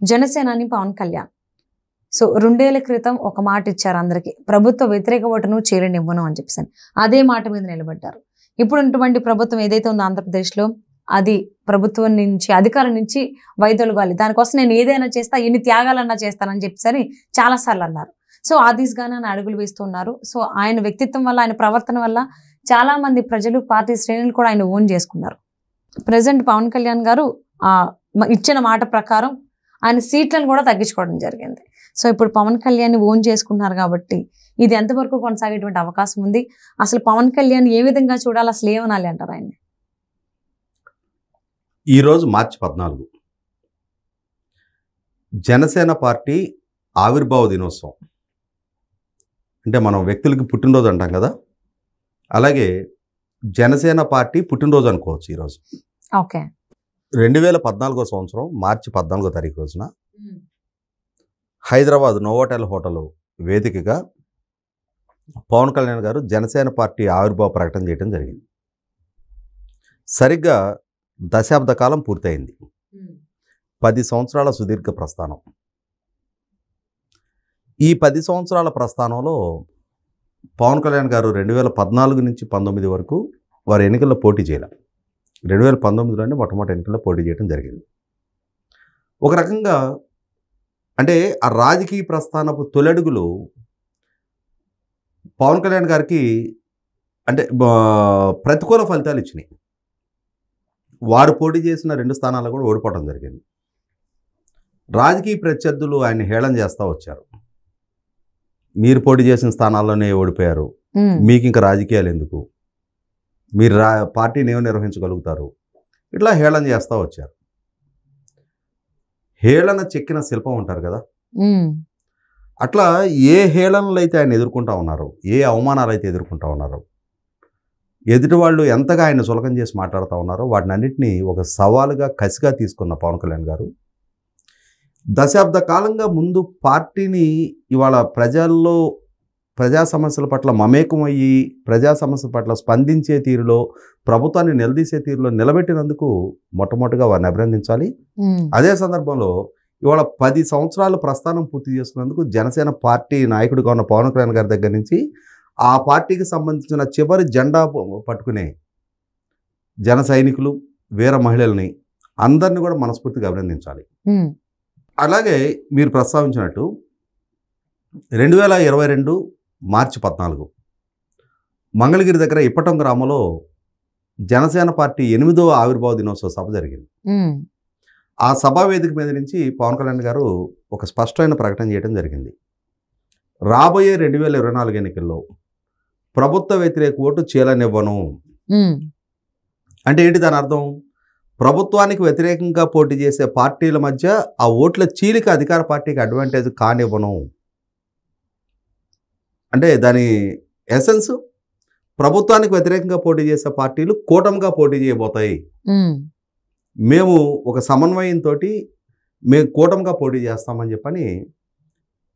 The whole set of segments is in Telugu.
జనసేనాని పవన్ కళ్యాణ్. సో 2 ఏళ్ల క్రితం ఒక మాట ఇచ్చారు అందరికి, ప్రభుత్వ వ్యతిరేక ఓటును చీరనివ్వను అని చెప్పేసి. అదే మాట మీద నిలబడ్డారు. ఇప్పుడున్నటువంటి ప్రభుత్వం ఏదైతే ఉందో ఆంధ్రప్రదేశ్లో, అది ప్రభుత్వం నుంచి అధికారం నుంచి వైదొలగాలి, దానికోసం నేను ఏదైనా చేస్తా, ఎన్ని త్యాగాలన్నా చేస్తానని చెప్పేసి చాలా సార్లు అన్నారు. సో ఆ దిశగానే ఆయన అడుగులు వేస్తున్నారు. సో ఆయన వ్యక్తిత్వం వల్ల, ఆయన ప్రవర్తన వల్ల చాలా మంది ప్రజలు, పార్టీ శ్రేణులు కూడా ఆయన ఓన్ చేసుకున్నారు. ప్రజెంట్ పవన్ కళ్యాణ్ గారు ఇచ్చిన మాట ప్రకారం ఆయన సీట్లను కూడా తగ్గించుకోవడం జరిగింది. సో ఇప్పుడు పవన్ కళ్యాణ్ ఓన్ చేసుకుంటున్నారు కాబట్టి ఇది ఎంతవరకు కొనసాగేటువంటి అవకాశం ఉంది? అసలు పవన్ కళ్యాణ్ ఏ విధంగా చూడాలి, అసలు ఏమనాలి అంటారు ఆయన్ని? ఈరోజు మార్చి 14 జనసేన పార్టీ ఆవిర్భావ దినోత్సవం. అంటే మనం వ్యక్తులకి పుట్టినరోజు అంటాం కదా, అలాగే జనసేన పార్టీ పుట్టినరోజు అనుకోవచ్చు ఈరోజు. ఓకే. 2014 సంవత్సరం మార్చి 14వ తారీఖు రోజున హైదరాబాద్ నోవోటెల్ హోటల్ వేదికగా పవన్ కళ్యాణ్ గారు జనసేన పార్టీ ఆవిర్భావ ప్రకటన చేయడం జరిగింది. సరిగ్గా దశాబ్ద కాలం పూర్తయింది. 10 సంవత్సరాల సుదీర్ఘ ప్రస్థానం. ఈ 10 సంవత్సరాల ప్రస్థానంలో పవన్ కళ్యాణ్ గారు 2014 నుంచి 19 వరకు వారు ఎన్నికల్లో పోటీ చేయాలి. 2019లోనే మొట్టమొదటి ఎన్నికల్లో పోటీ చేయడం జరిగింది. ఒక రకంగా అంటే ఆ రాజకీయ ప్రస్థానపు తొలడుగులు పవన్ కళ్యాణ్ గారికి అంటే ప్రతికూల ఫలితాలు ఇచ్చినాయి. వారు పోటీ చేసిన 2 స్థానాల్లో కూడా ఓడిపోవడం జరిగింది. రాజకీయ ప్రత్యర్థులు ఆయన హేళన చేస్తూ వచ్చారు. మీరు పోటీ చేసిన స్థానాల్లోనే ఓడిపోయారు, మీకు ఇంకా రాజకీయాలు ఎందుకు, మీరు పార్టీని ఏమో నిర్వహించగలుగుతారు, ఇట్లా హేళన చేస్తూ వచ్చారు. హేళన చెక్కిన శిల్పం ఉంటారు కదా, అట్లా ఏ హేళనలు అయితే ఆయన ఎదుర్కొంటా ఉన్నారు, ఏ అవమానాలు అయితే ఎదుర్కొంటా ఉన్నారు, ఎదుటి వాళ్ళు ఎంతగా ఆయన సులకం చేసి మాట్లాడుతూ ఉన్నారో వాటిని అన్నింటినీ ఒక సవాలుగా కసిగా తీసుకున్న పవన్ కళ్యాణ్ గారు దశాబ్ద కాలంగా ముందు పార్టీని ఇవాళ ప్రజల్లో ప్రజా సమస్యల పట్ల మమేకమయ్యి ప్రజా సమస్యల పట్ల స్పందించే తీరులో, ప్రభుత్వాన్ని నిలదీసే తీరులో నిలబెట్టినందుకు మొట్టమొదటిగా వారిని అభినందించాలి. అదే సందర్భంలో ఇవాళ 10 సంవత్సరాలు ప్రస్థానం పూర్తి చేసుకున్నందుకు జనసేన పార్టీ నాయకుడిగా ఉన్న పవన్ కళ్యాణ్ గారి దగ్గర నుంచి ఆ పార్టీకి సంబంధించిన చివరి జెండా పట్టుకునే జన సైనికులు, వీర మహిళల్ని అందరినీ కూడా మనస్ఫూర్తిగా అభినందించాలి. అలాగే మీరు ప్రస్తావించినట్టు 2022 మార్చి 14 మంగళగిరి దగ్గర ఇప్పటం గ్రామంలో జనసేన పార్టీ 8వ ఆవిర్భావ దినోత్సవ సభ జరిగింది. ఆ సభా వేదిక మీద నుంచి పవన్ కళ్యాణ్ గారు ఒక స్పష్టమైన ప్రకటన చేయడం జరిగింది. రాబోయే 2024 ఎన్నికల్లో ప్రభుత్వ వ్యతిరేక ఓటు చీలనివ్వను. అంటే ఏంటి దాని అర్థం? ప్రభుత్వానికి వ్యతిరేకంగా పోటీ చేసే పార్టీల మధ్య ఆ ఓట్ల చీలిక అధికార పార్టీకి అడ్వాంటేజ్ కానివ్వను. అంటే దాని ఎసెన్స్, ప్రభుత్వానికి వ్యతిరేకంగా పోటీ చేసే పార్టీలు కూటమిగా పోటీ చేయబోతాయి, మేము ఒక సమన్వయంతో మేము కూటమిగా పోటీ చేస్తామని చెప్పని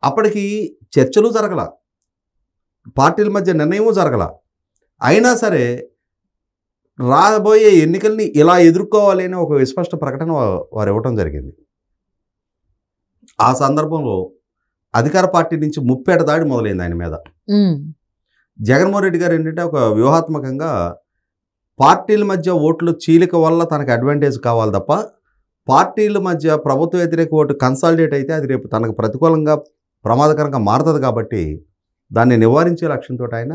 అప్పటికి చర్చలు జరగల, పార్టీల మధ్య నిర్ణయము జరగల. అయినా సరే రాబోయే ఎన్నికల్ని ఇలా ఎదుర్కోవాలి అని ఒక విస్పష్ట ప్రకటన వారు ఇవ్వటం జరిగింది. ఆ సందర్భంలో అధికార పార్టీ నుంచి ముప్పేట దాడి మొదలైంది ఆయన మీద. జగన్మోహన్ రెడ్డి గారు ఏంటంటే ఒక వ్యూహాత్మకంగా పార్టీల మధ్య ఓట్లు చీలిక వల్ల తనకు అడ్వాంటేజ్ కావాలి తప్ప, పార్టీల మధ్య ప్రభుత్వ వ్యతిరేక ఓటు కన్సాలిడేట్ అయితే అది రేపు తనకు ప్రతికూలంగా ప్రమాదకరంగా మారుతుంది కాబట్టి దాన్ని నివారించే లక్ష్యంతో ఆయన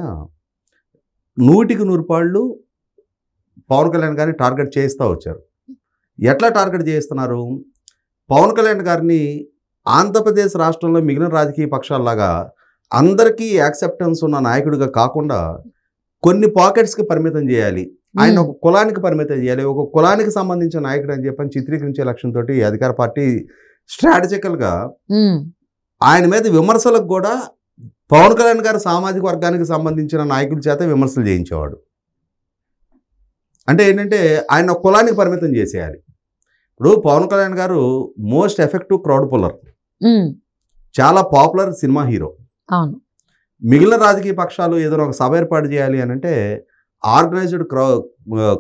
100కి 100 పాళ్ళు పవన్ కళ్యాణ్ గారిని టార్గెట్ చేయిస్తూ వచ్చారు. ఎట్లా టార్గెట్ చేయిస్తున్నారు? పవన్ కళ్యాణ్ గారిని ఆంధ్రప్రదేశ్ రాష్ట్రంలో మిగిలిన రాజకీయ పక్షాల్లాగా అందరికీ యాక్సెప్టెన్స్ ఉన్న నాయకుడిగా కాకుండా కొన్ని పాకెట్స్కి పరిమితం చేయాలి, ఆయన ఒక కులానికి పరిమితం చేయాలి, ఒక కులానికి సంబంధించిన నాయకుడు అని చెప్పని చిత్రీకరించే లక్ష్యంతో అధికార పార్టీ స్ట్రాటజికల్గా ఆయన మీద విమర్శలకు కూడా పవన్ కళ్యాణ్ గారి సామాజిక వర్గానికి సంబంధించిన నాయకుల చేత విమర్శలు చేయించేవాడు. అంటే ఏంటంటే ఆయన కులానికి పరిమితం చేసేయాలి. ఇప్పుడు పవన్ కళ్యాణ్ గారు మోస్ట్ ఎఫెక్టివ్ క్రౌడ్ పుల్లర్, చాలా పాపులర్ సినిమా హీరో. మిగిలిన రాజకీయ పక్షాలు ఏదైనా ఒక సభ ఏర్పాటు చేయాలి అని అంటే ఆర్గనైజ్డ్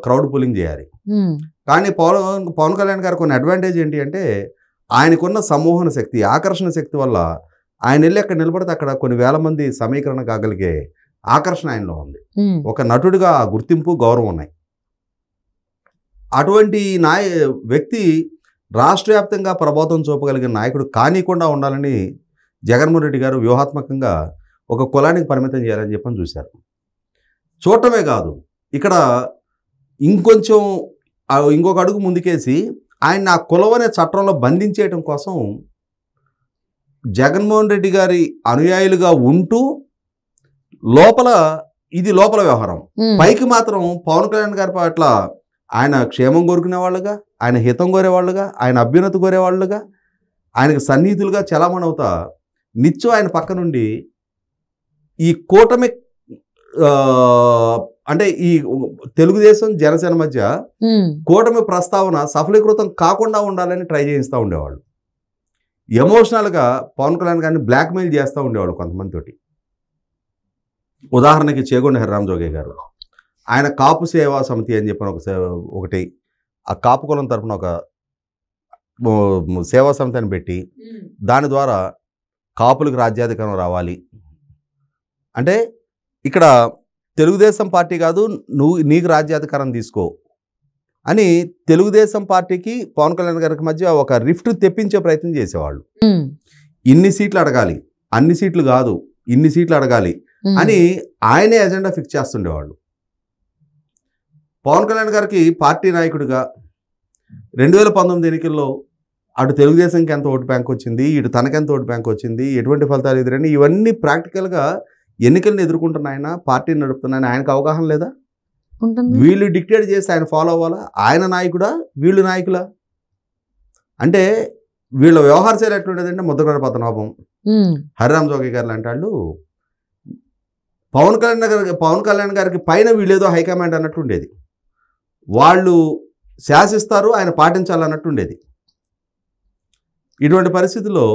క్రౌడ్ పుల్లింగ్ చేయాలి. కానీ పవన్ కళ్యాణ్ గారు కొన్ని అడ్వాంటేజ్ ఏంటి అంటే ఆయనకున్న సమూహన శక్తి, ఆకర్షణ శక్తి వల్ల ఆయన వెళ్ళి అక్కడ నిలబడితే అక్కడ కొన్ని వేల మంది సమీకరణ కాగలిగే ఆకర్షణ ఆయనలో ఉంది. ఒక నటుడిగా ఆ గుర్తింపు, గౌరవం ఉన్నాయి. అటువంటి వ్యక్తి రాష్ట్ర వ్యాప్తంగా ప్రభావం చూపగలిగిన నాయకుడు కానీకుండా ఉండాలని జగన్మోహన్ రెడ్డి గారు వ్యూహాత్మకంగా ఒక కులానికి పరిమితం చేయాలని చెప్పని చూశారు. చూడటమే కాదు, ఇక్కడ ఇంకొంచెం ఇంకొక అడుగు ముందుకేసి ఆయన ఆ కులం అనే చట్టంలో బంధించేయటం కోసం జగన్మోహన్ రెడ్డి గారి అనుయాయులుగా ఉంటూ ఇది లోపల వ్యవహారం, పైకి మాత్రం పవన్ కళ్యాణ్ గారి పట్ల ఆయన క్షేమం కోరుకునే వాళ్ళుగా, ఆయన హితం కోరేవాళ్ళుగా, ఆయన అభ్యున్నతి కోరేవాళ్ళుగా, ఆయనకు సన్నిహితులుగా చలామణి అవుతా నిత్యం ఆయన పక్క నుండి ఈ కూటమి అంటే ఈ తెలుగుదేశం జనసేన మధ్య కూటమి ప్రస్తావన సఫలీకృతం కాకుండా ఉండాలని ట్రై చేయిస్తూ ఉండేవాళ్ళు. ఎమోషనల్గా పవన్ కళ్యాణ్ గారిని బ్లాక్మెయిల్ చేస్తూ ఉండేవాళ్ళు కొంతమందితోటి. ఉదాహరణకి చేగొండ హరిరామ్ జోగే గారు, ఆయన కాపు సేవా సమితి అని చెప్పిన ఒకటి ఆ కాపు కులం తరఫున ఒక సేవా సమితిని పెట్టి దాని ద్వారా కాపులకు రాజ్యాధికారం రావాలి అంటే, ఇక్కడ తెలుగుదేశం పార్టీ కాదు, నీకు రాజ్యాధికారం తీసుకో అని తెలుగుదేశం పార్టీకి పవన్ కళ్యాణ్ గారికి మధ్య ఒక రిఫ్ట్ తెప్పించే ప్రయత్నం చేసేవాళ్ళు. ఇన్ని సీట్లు అడగాలి, అన్ని సీట్లు కాదు, ఇన్ని సీట్లు అడగాలి అని ఆయనే ఎజెండా ఫిక్స్ చేస్తుండేవాళ్ళు. పవన్ కళ్యాణ్ గారికి పార్టీ నాయకుడిగా 2019 ఎన్నికల్లో అటు తెలుగుదేశంకి ఎంత ఓటు బ్యాంక్ వచ్చింది, ఇటు తనకెంత ఓటు బ్యాంక్ వచ్చింది, ఎటువంటి ఫలితాలు ఎదురని, ఇవన్నీ ప్రాక్టికల్గా ఎన్నికలను ఎదుర్కొంటున్న ఆయన, పార్టీని నడుపుతున్న ఆయనకు అవగాహన లేదా? వీళ్ళు డిక్టేట్ చేసి ఆయన ఫాలో అవ్వాలా? ఆయన నాయకుడా, వీళ్ళు నాయకులా? అంటే వీళ్ళ వ్యవహార శైలి ఎట్లుండేదంటే ముద్రగడ పద్మనాభం, హరిరామ్ జోగి గారు లాంటి వాళ్ళు పవన్ కళ్యాణ్ గారికి పైన వీళ్ళేదో హైకమాండ్ అన్నట్టు ఉండేది. వాళ్ళు శాసిస్తారు, ఆయన పాటించాలన్నట్టు ఉండేది. ఇటువంటి పరిస్థితుల్లో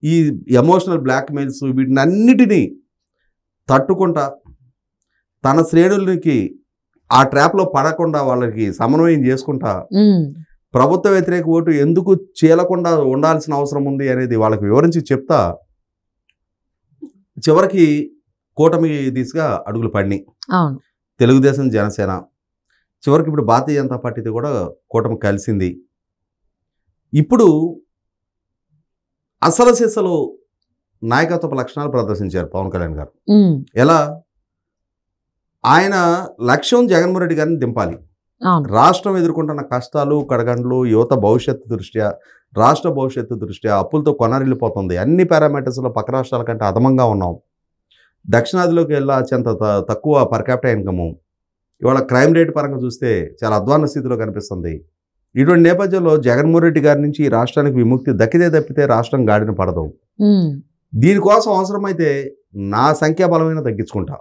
ఈ ఎమోషనల్ బ్లాక్మెయిల్స్ వీటిని అన్నిటినీ తట్టుకుంటా తన శ్రేణులకి ఆ ట్రాప్లో పడకుండా వాళ్ళకి సమన్వయం చేసుకుంటా ప్రభుత్వ వ్యతిరేక ఓటు ఎందుకు చీలకుండా ఉండాల్సిన అవసరం ఉంది అనేది వాళ్ళకి వివరించి చెప్తా చివరికి కూటమి దిశగా అడుగులు పడినాయి. తెలుగుదేశం జనసేన చివరికి ఇప్పుడు భారతీయ జనతా పార్టీతో కూడా కూటమి కలిసింది. ఇప్పుడు అసలు సిసలు నాయకత్వ లక్షణాలు ప్రదర్శించారు పవన్ కళ్యాణ్ గారు. ఎలా? ఆయన లక్ష్యం జగన్మోహన్ రెడ్డి గారిని దింపాలి. రాష్ట్రం ఎదుర్కొంటున్న కష్టాలు, కడగండ్లు, యువత భవిష్యత్తు దృష్ట్యా, రాష్ట్ర భవిష్యత్తు దృష్ట్యా అప్పులతో కొనరిల్లిపోతుంది. అన్ని పారామీటర్స్లో పక్క రాష్ట్రాల కంటే అదమంగా ఉన్నాం. దక్షిణాదిలోకి వెళ్ళా అత్యంత తక్కువ పర్ క్యాపిటల్ ఇన్కము. ఇవాళ క్రైమ్ రేట్ పరంగా చూస్తే చాలా అధ్వాన్న స్థితిలో కనిపిస్తుంది. ఇటువంటి నేపథ్యంలో జగన్మోహన్ రెడ్డి గారి నుంచి ఈ రాష్ట్రానికి విముక్తి దక్కితే తప్పితే రాష్ట్రం గాడిన పడదు. దీనికోసం అవసరమైతే నా సంఖ్యాబలమైన తగ్గించుకుంటా.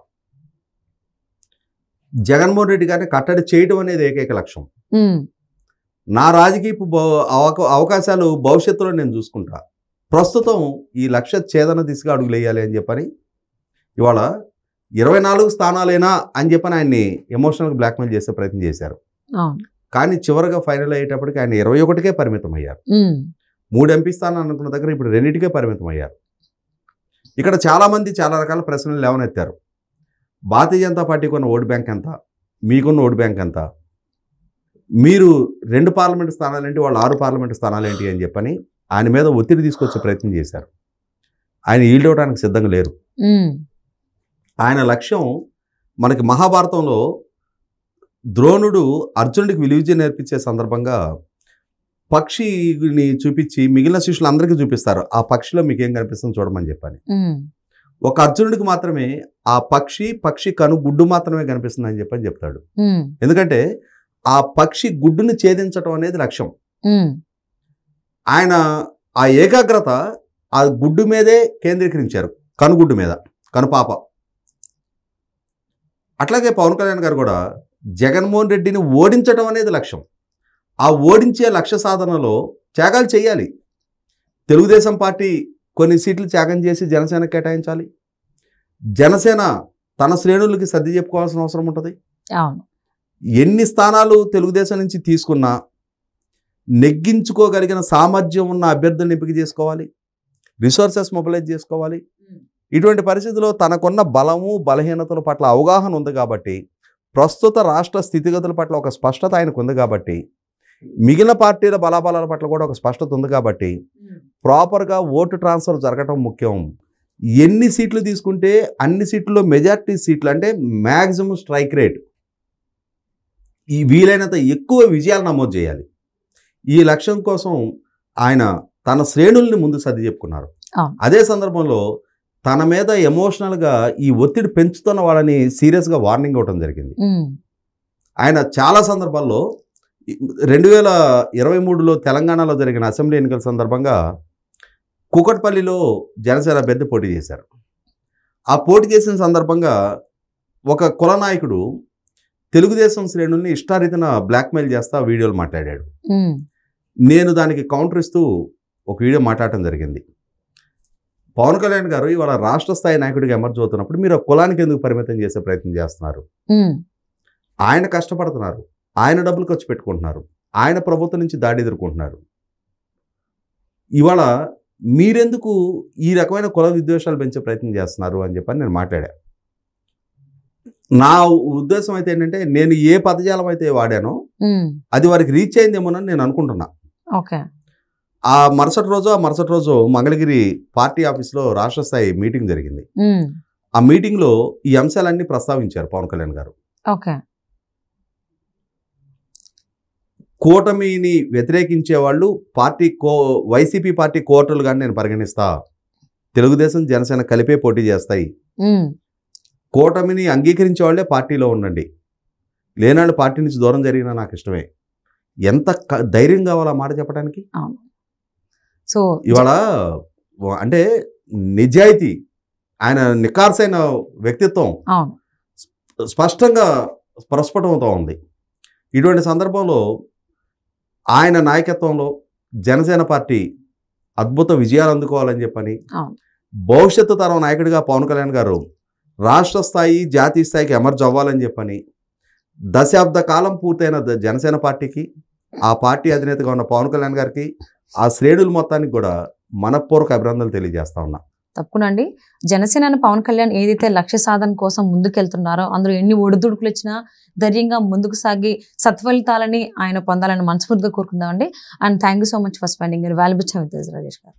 జగన్మోహన్ రెడ్డి గారిని కట్టడి చేయడం అనేది ఏకైక లక్ష్యం. నా రాజకీయపు అవకాశాలు భవిష్యత్తులో నేను చూసుకుంటా. ప్రస్తుతం ఈ లక్ష్య ఛేదన దిశగా అడుగులేయాలి అని చెప్పని ఇవాళ 24 స్థానాలేనా అని చెప్పని ఆయన్ని ఎమోషనల్గా బ్లాక్మెయిల్ చేసే ప్రయత్నం చేశారు. కానీ చివరిగా ఫైనల్ అయ్యేటప్పటికి ఆయన 21కే పరిమితం అయ్యారు. 3 ఎంపీ స్థానాలు అనుకున్న దగ్గర ఇప్పుడు 2కే పరిమితం అయ్యారు. ఇక్కడ చాలామంది చాలా రకాల ప్రశ్నలు లేవనెత్తారు. భారతీయ జనతా పార్టీకి ఉన్న ఓటు బ్యాంక్ ఎంత, మీకున్న ఓటు బ్యాంక్ ఎంత, మీరు 2 పార్లమెంటు స్థానాలేంటి, వాళ్ళు 6 పార్లమెంటు స్థానాలేంటి అని చెప్పని ఆయన మీద ఒత్తిడి తీసుకొచ్చే ప్రయత్నం చేశారు. ఆయన ఈల్డ్ అవడానికి సిద్ధంగా లేరు. ఆయన లక్ష్యం మనకి మహాభారతంలో ద్రోణుడు అర్జునుడికి విలువిద్య నేర్పించే సందర్భంగా పక్షిని చూపించి మిగిలిన శిష్యులందరికీ చూపిస్తారు. ఆ పక్షిలో మీకేం కనిపిస్తుంది చూడమని చెప్పని. ఒక అర్జునుడికి మాత్రమే ఆ పక్షి కను గుడ్డు మాత్రమే కనిపిస్తుంది అని చెప్పని చెప్తాడు. ఎందుకంటే ఆ పక్షి గుడ్డుని ఛేదించడం అనేది లక్ష్యం. ఆయన ఆ ఏకాగ్రత ఆ గుడ్డు మీదే కేంద్రీకరించారు, కనుగుడ్డు మీద, కనుపాప. అట్లాగే పవన్ కళ్యాణ్ గారు కూడా జగన్మోహన్ రెడ్డిని ఓడించడం అనేది లక్ష్యం. ఆ ఓడించే లక్ష్య సాధనలో త్యాగాలు చేయాలి. తెలుగుదేశం పార్టీ కొన్ని సీట్లు త్యాగం చేసి జనసేన కేటాయించాలి. జనసేన తన శ్రేణులకి సర్ది చెప్పుకోవాల్సిన అవసరం ఉంటుంది. ఎన్ని స్థానాలు తెలుగుదేశం నుంచి తీసుకున్నా నెగ్గించుకోగలిగిన సామర్థ్యం ఉన్న అభ్యర్థులను ఎంపిక చేసుకోవాలి, రిసోర్సెస్ మొబిలైజ్ చేసుకోవాలి. ఇటువంటి పరిస్థితుల్లో తనకున్న బలము బలహీనతల పట్ల అవగాహన ఉంది కాబట్టి, ప్రస్తుత రాష్ట్ర స్థితిగతుల పట్ల ఒక స్పష్టత ఆయనకు ఉంది కాబట్టి, మిగిలిన పార్టీల బలాబలాల పట్ల కూడా ఒక స్పష్టత ఉంది కాబట్టి, ప్రాపర్గా ఓటు ట్రాన్స్ఫర్ జరగటం ముఖ్యం. ఎన్ని సీట్లు తీసుకుంటే అన్ని సీట్లలో మెజారిటీ సీట్లు అంటే మ్యాక్సిమం స్ట్రైక్ రేట్, ఈ వీలైనంత ఎక్కువ విజయాలు నమోదు చేయాలి. ఈ లక్ష్యం కోసం ఆయన తన శ్రేణుల్ని ముందు సర్ది చెప్పుకున్నారు. అదే సందర్భంలో తన మీద ఎమోషనల్గా ఈ ఒత్తిడి పెంచుతున్న వాళ్ళని సీరియస్గా వార్నింగ్ ఇవ్వడం జరిగింది. ఆయన చాలా సందర్భాల్లో 2023లో తెలంగాణలో జరిగిన అసెంబ్లీ ఎన్నికల సందర్భంగా కూకట్పల్లిలో జనసేన అభ్యర్థి పోటీ చేశారు. ఆ పోటీ చేసిన సందర్భంగా ఒక కుల నాయకుడు తెలుగుదేశం శ్రేణుల్ని ఇష్టారీతిన బ్లాక్మెయిల్ చేస్తా వీడియోలు మాట్లాడాడు. నేను దానికి కౌంటర్ ఇస్తూ ఒక వీడియో మాట్లాడటం జరిగింది. పవన్ కళ్యాణ్ గారు ఇవాళ రాష్ట్ర స్థాయి నాయకుడిగా ఎమర్జ్ అవుతున్నప్పుడు మీరు కులానికి ఎందుకు పరిమితం చేసే ప్రయత్నం చేస్తున్నారు? ఆయన కష్టపడుతున్నారు, ఆయన డబ్బులు ఖర్చు పెట్టుకుంటున్నారు, ఆయన ప్రభుత్వం నుంచి దాడి ఎదుర్కొంటున్నారు. ఇవాళ మీరెందుకు ఈ రకమైన కుల విద్వేషాలు పెంచే ప్రయత్నం చేస్తున్నారు అని చెప్పని నేను మాట్లాడా. నా ఉద్దేశం అయితే ఏంటంటే, నేను ఏ పదజాలం అయితే వాడానో అది వారికి రీచ్ అయిందేమోనని నేను అనుకుంటున్నా. ఆ మరుసటి రోజు మంగళగిరి పార్టీ ఆఫీస్లో రాష్ట్ర స్థాయి మీటింగ్ జరిగింది. ఆ మీటింగ్లో ఈ అంశాలన్నీ ప్రస్తావించారు పవన్ కళ్యాణ్ గారు. కూటమిని వ్యతిరేకించే వాళ్ళు వైసీపీ పార్టీ కోర్టులుగా నేను పరిగణిస్తా, తెలుగుదేశం జనసేన కలిపే పోటీ చేస్తాయి, కూటమిని అంగీకరించే వాళ్ళే పార్టీలో ఉండండి, లేనాళ్ళు పార్టీ నుంచి దూరం జరిగినా నాకు ఇష్టమే. ఎంత ధైర్యం కావాలా మాట చెప్పడానికి? సో ఇవాళ అంటే నిజాయితీ, ఆయన నిఖార్సైన వ్యక్తిత్వం స్పష్టంగా ప్రస్ఫుటమవుతూ ఉంది. ఇటువంటి సందర్భంలో ఆయన నాయకత్వంలో జనసేన పార్టీ అద్భుత విజయాలు అందుకోవాలని చెప్పని, భవిష్యత్తు తరం నాయకుడిగా పవన్ కళ్యాణ్ గారు రాష్ట్ర స్థాయి జాతీయ స్థాయికి ఎమర్జ్ అవ్వాలని చెప్పని, దశాబ్ద కాలం పూర్తయిన జనసేన పార్టీకి, ఆ పార్టీ అధినేతగా ఉన్న పవన్ కళ్యాణ్ గారికి, ఆ శ్రేణుల మొత్తానికి కూడా మనపూర్వక అభినందనలు తెలియజేస్తా ఉన్నా. తప్పకుండండి. జనసేన పవన్ కళ్యాణ్ ఏదైతే లక్ష్య సాధన కోసం ముందుకెళ్తున్నారో, అందులో ఎన్ని ఒడిదుడుకులు వచ్చినా ధైర్యంగా ముందుకు సాగి సత్ఫలితాలని ఆయన పొందాలని మనస్ఫూర్తిగా కోరుకుందామండి. And thank you so much for spending your valuable time with us, Rajesh గారు.